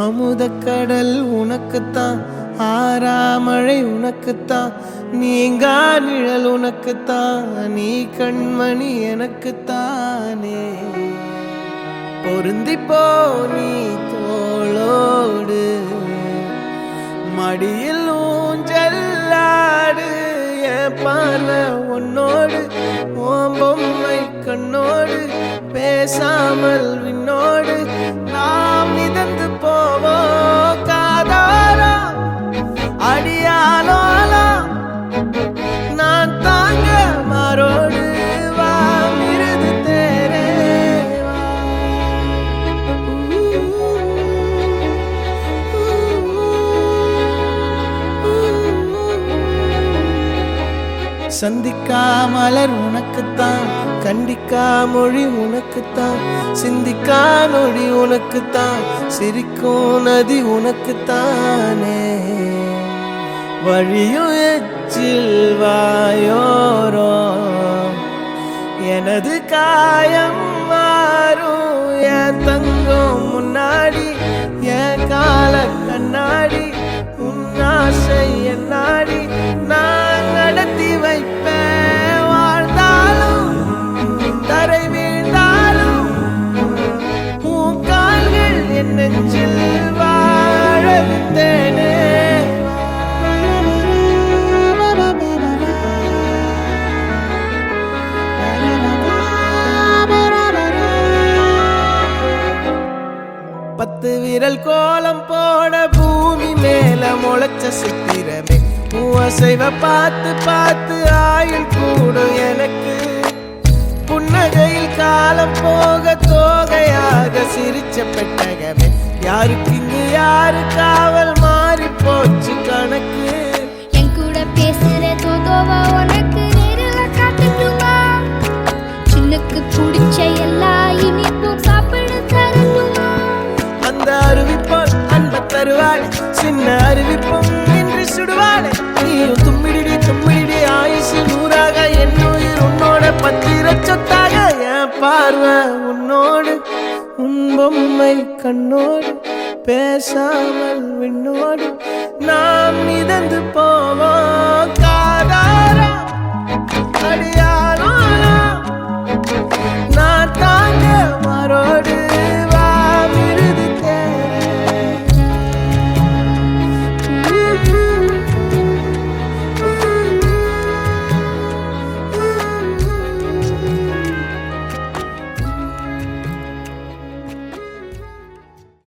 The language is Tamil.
அமுதக்கடல் உனக்குத்தான், ஆறாமழை உனக்குத்தான், நீங்கா நிழல் உனக்குத்தான், நீ கண்மணி எனக்குத்தானே. பொருந்திப்போ நீ தோளோடு, மடியில் ஊஞ்சல்லாடு, என் பார்வை உன்னோடு, ஓம் பொம்மை கண்ணோடு, பேசாமல் விண்ணோடு நாம் மிதந்து போவோம் காதாரா அடியாலோலா, நான் தாங்க மாறோடு வா மிருது தேரே சந்திக்கா மலர் உனக்குத்தான், கண்டிக்கா மொழி உனக்குத்தான், சிந்திக்கா நொடி உனக்குத்தான், சிரிக்கும் நதி உனக்குத்தானே. வழியும் எச்சில் வாயோரோ எனது காயம் மாறும், என் தங்கம் முன்னாடி என் கால கண்ணாடி, உன் ஆசை என் நாடி நான் நடத்தி வைப்பேன். வாழ்ந்தாலும் தரை வீழ்ந்தாலும் உன் கால்கள் என் நெஞ்சில் வாழ விட்டேனே. பத்து விரல் கோலம் போட பூமி மேல முளைச்ச சித்திரமே, அசைவ பார்த்து பார்த்து ஆயுள் கூடும் எனக்கு. புன்னகையில் காலம் போக தோகையாக சிரிச்ச பெட்டகமே, யாருக்கு இங்கு யாரு காவல் மாறி போச்சு கணக்கு. என் கூட பேசுற தோதோவா உனக்கு நேரில் காட்டட்டுமா, சின்னுக்கு பிடிச்ச எல்லா இனிப்பும் சாப்பிட தரட்டுமா. அந்த அருவிப்போல் அன்ப தருவாள், சின்ன அருவிப்பும் இன்று சுடுவாள். நீயும் தும்மிடி தும்மிடி ஆயுசு நூறாக, என் உயிர் உன்னோட பத்திர சொத்தாக. என் பார்வை உன்னோடு, உன் பொம்மை கண்ணோடு, பேசாமல் விண்ணோடு நாம் மிதந்து போவோம்.